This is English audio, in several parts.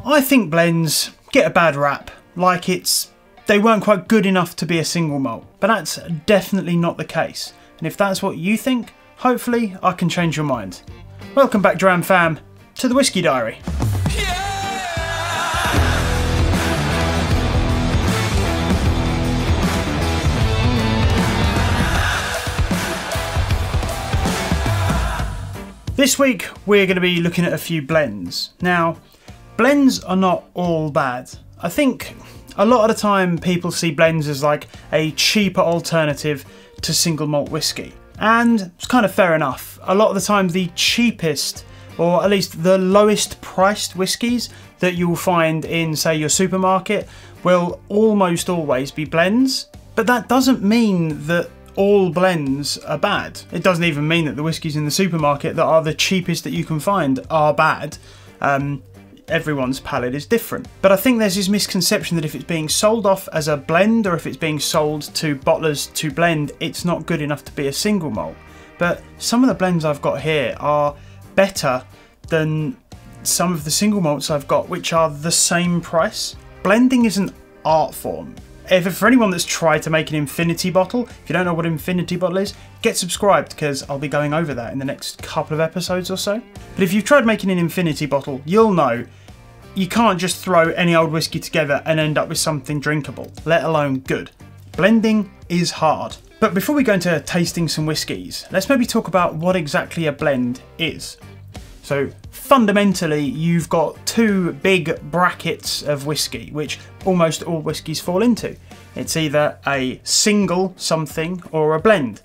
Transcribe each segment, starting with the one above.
I think blends get a bad rap, like they weren't quite good enough to be a single malt, but that's definitely not the case. And if that's what you think, hopefully I can change your mind. Welcome back, Dram Fam, to the Whisky Diary. This week we're going to be looking at a few blends. Now, blends are not all bad. I think a lot of the time people see blends as like a cheaper alternative to single malt whiskey. And it's kind of fair enough. A lot of the time the cheapest, or at least the lowest priced whiskies that you'll find in, say, your supermarket will almost always be blends. But that doesn't mean that all blends are bad. It doesn't even mean that the whiskies in the supermarket that are the cheapest that you can find are bad. Everyone's palate is different. But I think there's this misconception that if it's being sold off as a blend or if it's being sold to bottlers to blend, it's not good enough to be a single malt. But some of the blends I've got here are better than some of the single malts I've got, which are the same price. Blending is an art form. For anyone that's tried to make an infinity bottle, if you don't know what an infinity bottle is, get subscribed because I'll be going over that in the next couple of episodes or so. But if you've tried making an infinity bottle, you'll know you can't just throw any old whiskey together and end up with something drinkable, let alone good. Blending is hard. But before we go into tasting some whiskies, let's maybe talk about what exactly a blend is. So fundamentally, you've got two big brackets of whiskey, which almost all whiskies fall into. It's either a single something or a blend.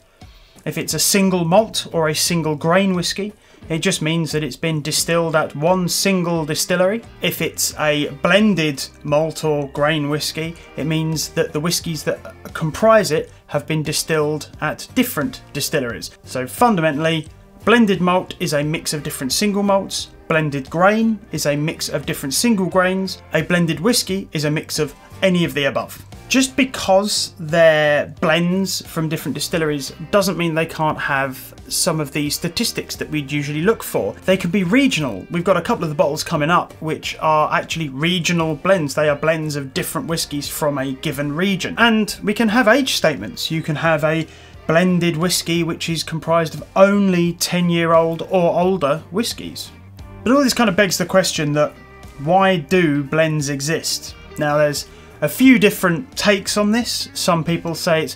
If it's a single malt or a single grain whiskey, it just means that it's been distilled at one single distillery. If it's a blended malt or grain whiskey, it means that the whiskies that comprise it have been distilled at different distilleries. So fundamentally, blended malt is a mix of different single malts. Blended grain is a mix of different single grains. A blended whiskey is a mix of any of the above. Just because they're blends from different distilleries doesn't mean they can't have some of the statistics that we'd usually look for. They can be regional. We've got a couple of the bottles coming up which are actually regional blends. They are blends of different whiskies from a given region. And we can have age statements. You can have a blended whiskey which is comprised of only 10-year-old or older whiskies. But all this kind of begs the question that why do blends exist? Now there's a few different takes on this. Some people say it's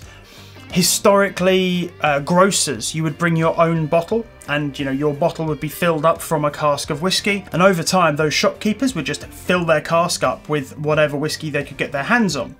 historically grocers. You would bring your own bottle and your bottle would be filled up from a cask of whiskey, and over time those shopkeepers would just fill their cask up with whatever whiskey they could get their hands on.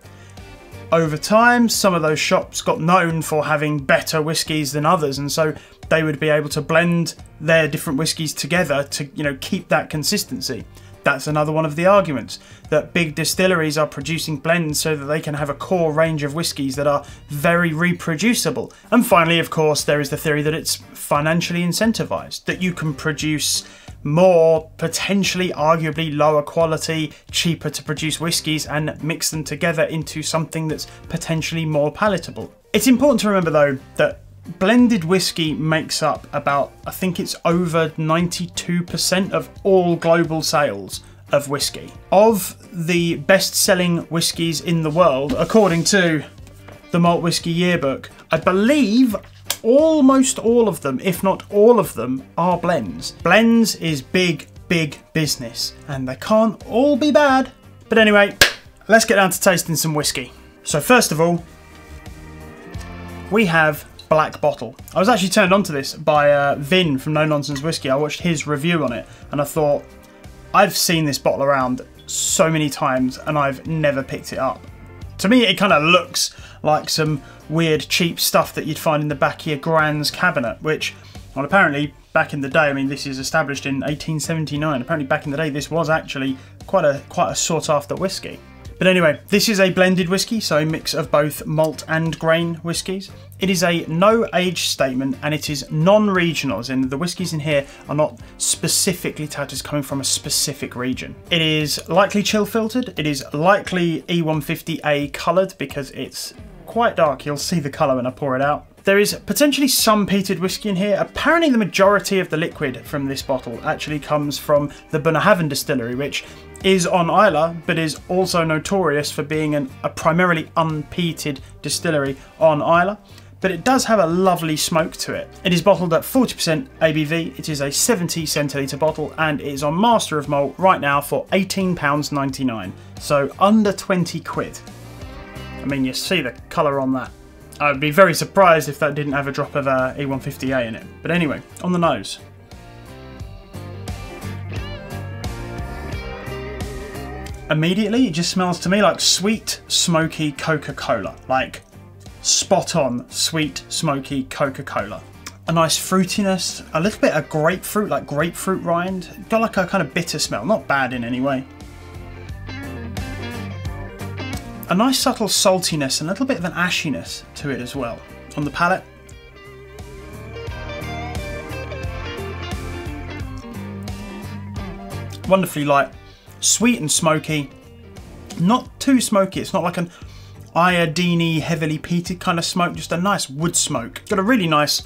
Over time, some of those shops got known for having better whiskies than others, and so they would be able to blend their different whiskies together to, keep that consistency. That's another one of the arguments, that big distilleries are producing blends so that they can have a core range of whiskies that are very reproducible. And finally, of course, there is the theory that it's financially incentivized, that you can produce more, potentially arguably lower quality, cheaper to produce whiskies and mix them together into something that's potentially more palatable. It's important to remember though that blended whiskey makes up about, I think it's over 92% of all global sales of whiskey. Of the best-selling whiskies in the world, according to the Malt Whiskey Yearbook, I believe almost all of them, if not all of them, are blends. Blends is big, big business, and they can't all be bad. But anyway, let's get down to tasting some whiskey. So first of all, we have Black Bottle. I was actually turned on to this by Vin from No Nonsense Whiskey. I watched his review on it, and I thought, I've seen this bottle around so many times, and I've never picked it up. To me, it kind of looks like some weird cheap stuff that you'd find in the back of your Grand's cabinet, which, well, apparently back in the day, I mean, this is established in 1879. Apparently back in the day, this was actually quite a sought after whiskey. But anyway, this is a blended whiskey, so a mix of both malt and grain whiskies. It is a no age statement, and it is non-regional, as in the whiskies in here are not specifically touted as coming from a specific region. It is likely chill filtered. It is likely E150A coloured because it's quite dark. You'll see the colour when I pour it out. There is potentially some peated whiskey in here. Apparently the majority of the liquid from this bottle actually comes from the Bunnahabhain distillery, which is on Islay, but is also notorious for being a primarily unpeated distillery on Islay. But it does have a lovely smoke to it. It is bottled at 40% ABV. It is a 70 centilitre bottle, and it is on Master of Malt right now for £18.99. So under 20 quid. I mean, you see the colour on that. I would be very surprised if that didn't have a drop of E150A in it. But anyway, on the nose. Immediately, it just smells to me like sweet, smoky Coca-Cola. Like, spot on sweet, smoky Coca-Cola. A nice fruitiness, a little bit of grapefruit, like grapefruit rind. Got like a kind of bitter smell, not bad in any way. A nice subtle saltiness and a little bit of an ashiness to it as well. On the palate. Wonderfully light. Sweet and smoky, not too smoky. It's not like an iodine-y, heavily peated kind of smoke, just a nice wood smoke. Got a really nice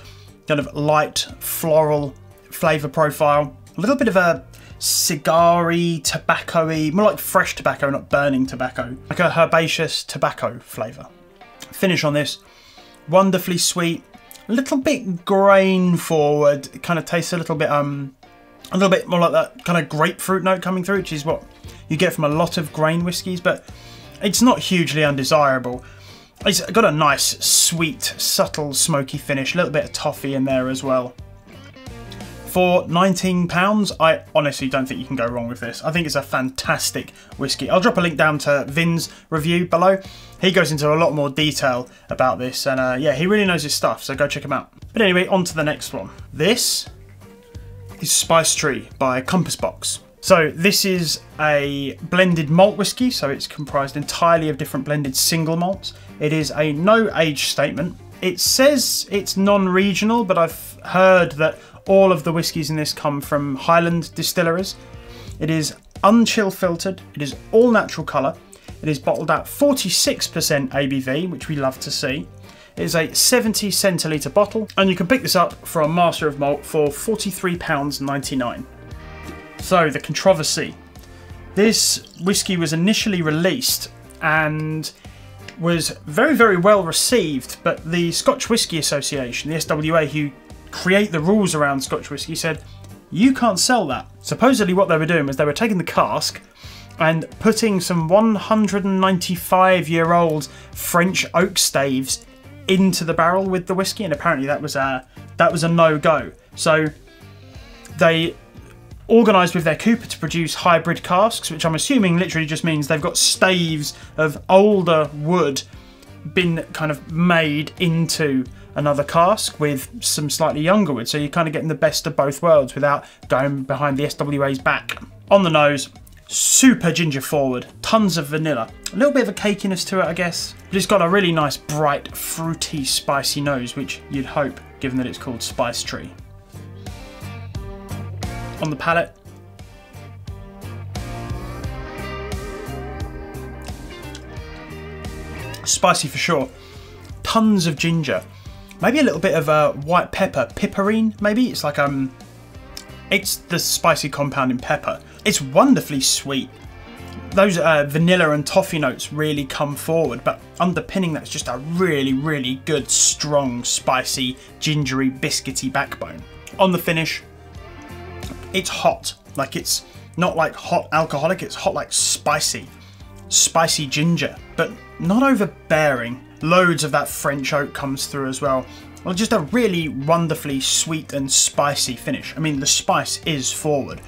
kind of light floral flavour profile. A little bit of a cigar-y, tobacco-y, more like fresh tobacco, not burning tobacco. Like a herbaceous tobacco flavour. Finish on this, wonderfully sweet, a little bit grain forward. It kind of tastes a little bit more like that kind of grapefruit note coming through, which is what you get from a lot of grain whiskies, but it's not hugely undesirable. It's got a nice, sweet, subtle, smoky finish, a little bit of toffee in there as well. For £19, I honestly don't think you can go wrong with this. I think it's a fantastic whiskey. I'll drop a link down to Vin's review below. He goes into a lot more detail about this, and yeah, he really knows his stuff, so go check him out. But anyway, on to the next one. This is Spice Tree by Compass Box. So this is a blended malt whiskey, so it's comprised entirely of different blended single malts. It is a no age statement. It says it's non-regional, but I've heard that all of the whiskies in this come from Highland distilleries. It is unchill filtered, it is all natural colour, it is bottled at 46% ABV, which we love to see. It is a 70 centilitre bottle, and you can pick this up from Master of Malt for £43.99. So, the controversy. This whiskey was initially released and was very, very well received, but the Scotch Whisky Association, the SWA, who create the rules around Scotch whisky, said, you can't sell that. Supposedly what they were doing was they were taking the cask and putting some 195-year-old French oak staves into the barrel with the whiskey, and apparently that was a no-go. So they organised with their cooper to produce hybrid casks, which I'm assuming literally just means they've got staves of older wood been kind of made into another cask with some slightly younger wood, so you're kind of getting the best of both worlds without going behind the SWA's back. On the nose, super ginger forward, tons of vanilla, a little bit of a cakiness to it, I guess, but it's got a really nice bright fruity spicy nose, which you'd hope given that it's called Spice Tree. On the palate, spicy for sure, tons of ginger, maybe a little bit of white pepper, piperine maybe. It's like it's the spicy compound in pepper. It's wonderfully sweet. Those vanilla and toffee notes really come forward, but underpinning that's just a really, really good, strong, spicy, gingery, biscuity backbone. On the finish, it's hot. Like, it's not like hot alcoholic, it's hot like spicy. Spicy ginger, but not overbearing. Loads of that French oak comes through as well. Well, just a really wonderfully sweet and spicy finish. I mean, the spice is forward.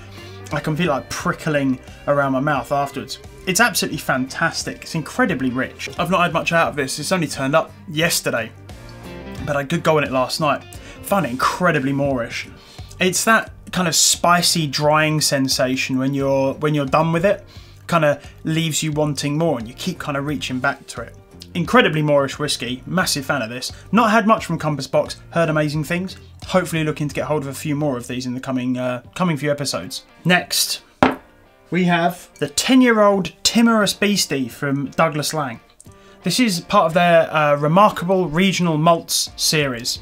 I can feel like prickling around my mouth afterwards. It's absolutely fantastic. It's incredibly rich. I've not had much out of this. It's only turned up yesterday, but I could go on it last night. I found it incredibly Moorish. It's that kind of spicy drying sensation when you're done with it. Kind of leaves you wanting more, and you keep kind of reaching back to it. Incredibly Moorish whiskey, massive fan of this. Not had much from Compass Box, heard amazing things. Hopefully looking to get hold of a few more of these in the coming few episodes. Next, we have the 10-year-old Timorous Beastie from Douglas Lang. This is part of their Remarkable Regional Malts series.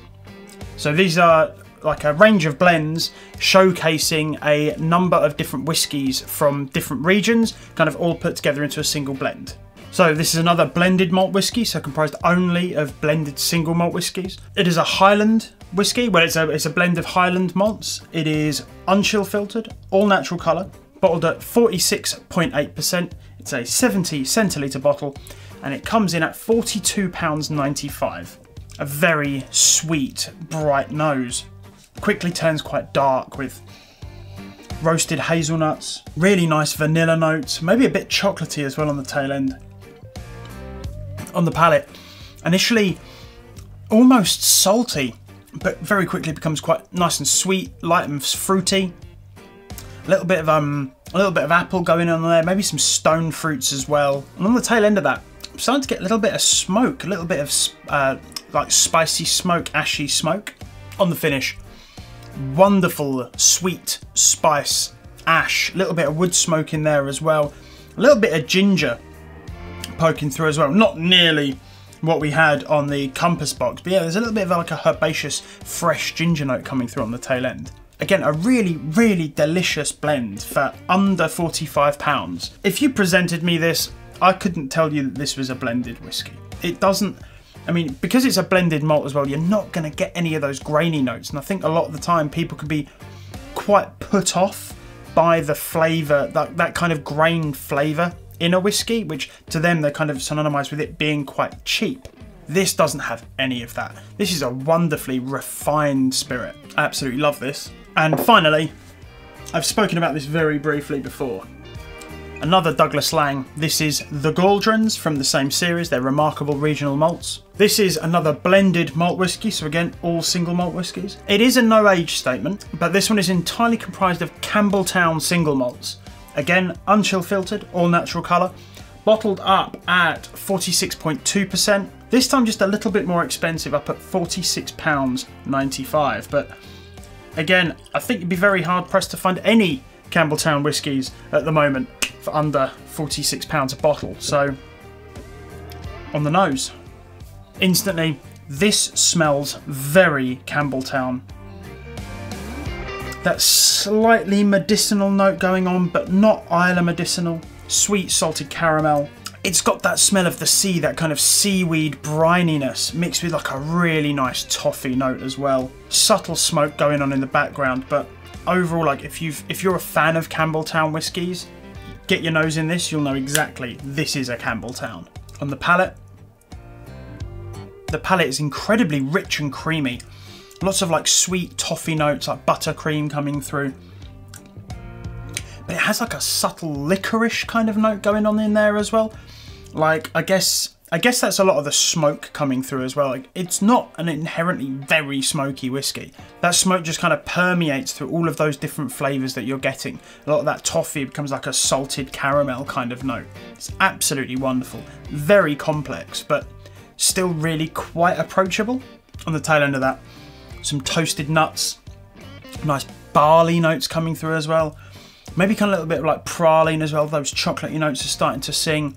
So these are like a range of blends showcasing a number of different whiskies from different regions, kind of all put together into a single blend. So this is another blended malt whisky, so comprised only of blended single malt whiskies. It is a Highland whisky. Well, it's a blend of Highland malts. It is unchill filtered, all natural colour, bottled at 46.8%. It's a 70 centilitre bottle, and it comes in at £42.95. A very sweet, bright nose. Quickly turns quite dark with roasted hazelnuts, really nice vanilla notes, maybe a bit chocolatey as well on the tail end. On the palate, initially almost salty, but very quickly becomes quite nice and sweet, light and fruity. A little bit of apple going on there, maybe some stone fruits as well. And on the tail end of that, I'm starting to get a little bit of smoke, a little bit of like spicy smoke, ashy smoke. On the finish, wonderful sweet spice, ash, a little bit of wood smoke in there as well, a little bit of ginger poking through as well. Not nearly what we had on the Compass box, but yeah, there's a little bit of like a herbaceous, fresh ginger note coming through on the tail end. Again, a really, really delicious blend for under £45. If you presented me this, I couldn't tell you that this was a blended whiskey. It doesn't, I mean, because it's a blended malt as well, you're not going to get any of those grainy notes. And I think a lot of the time people can be quite put off by the flavour, that kind of grain flavour in a whiskey, which to them they're kind of synonymized with it being quite cheap. This doesn't have any of that. This is a wonderfully refined spirit. I absolutely love this. And finally, I've spoken about this very briefly before. Another Douglas Lang. This is the Gauldrons from the same series. They're remarkable regional malts. This is another blended malt whisky, so again, all single malt whiskies. It is a no age statement, but this one is entirely comprised of Campbelltown single malts. Again, unchill filtered, all natural colour, bottled up at 46.2%. This time just a little bit more expensive, up at £46.95. But again, I think you'd be very hard pressed to find any Campbelltown whiskies at the moment for under £46 a bottle. So, on the nose, instantly, this smells very Campbelltown. That slightly medicinal note going on, but not Isla medicinal. Sweet salted caramel. It's got that smell of the sea, that kind of seaweed brininess, mixed with like a really nice toffee note as well. Subtle smoke going on in the background, but overall, like if you're a fan of Campbelltown whiskies, get your nose in this, you'll know exactly this is a Campbelltown. On the palate is incredibly rich and creamy. Lots of like sweet toffee notes, like buttercream coming through. But it has like a subtle licorice kind of note going on in there as well. Like, I guess that's a lot of the smoke coming through as well. Like, it's not an inherently very smoky whiskey. That smoke just kind of permeates through all of those different flavours that you're getting. A lot of that toffee becomes like a salted caramel kind of note. It's absolutely wonderful. Very complex, but still really quite approachable. On the tail end of that, some toasted nuts, nice barley notes coming through as well. Maybe kind of a little bit of like praline as well. Those chocolatey notes are starting to sing.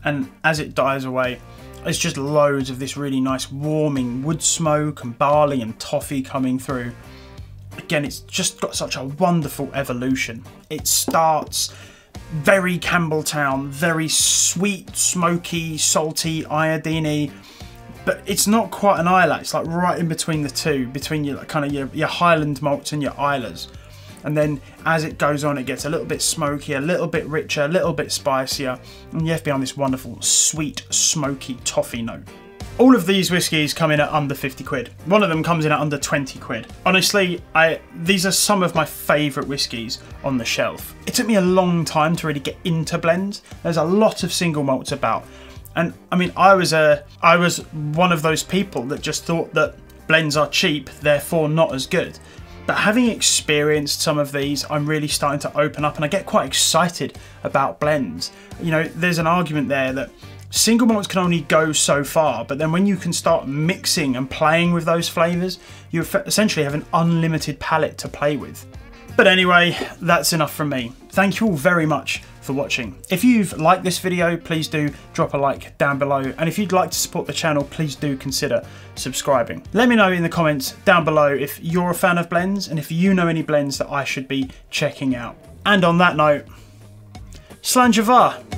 And as it dies away, it's just loads of this really nice warming wood smoke and barley and toffee coming through. Again, it's just got such a wonderful evolution. It starts very Campbelltown, very sweet, smoky, salty, iodine-y, but it's not quite an Isla. It's like right in between the two, between your kind of your Highland malts and your Islas. And then as it goes on, it gets a little bit smokier, a little bit richer, a little bit spicier, and you have to be on this wonderful, sweet, smoky toffee note. All of these whiskies come in at under 50 quid. One of them comes in at under 20 quid. Honestly, these are some of my favourite whiskies on the shelf. It took me a long time to really get into blends. There's a lot of single malts about. And I mean, I was one of those people that just thought that blends are cheap, therefore not as good. But having experienced some of these, I'm really starting to open up and I get quite excited about blends. You know, there's an argument there that single malts can only go so far, but then when you can start mixing and playing with those flavours, you essentially have an unlimited palette to play with. But anyway, that's enough from me. Thank you all very much for watching. If you've liked this video, please do drop a like down below, and if you'd like to support the channel, please do consider subscribing. Let me know in the comments down below if you're a fan of blends and if you know any blends that I should be checking out. And on that note, Slanjava.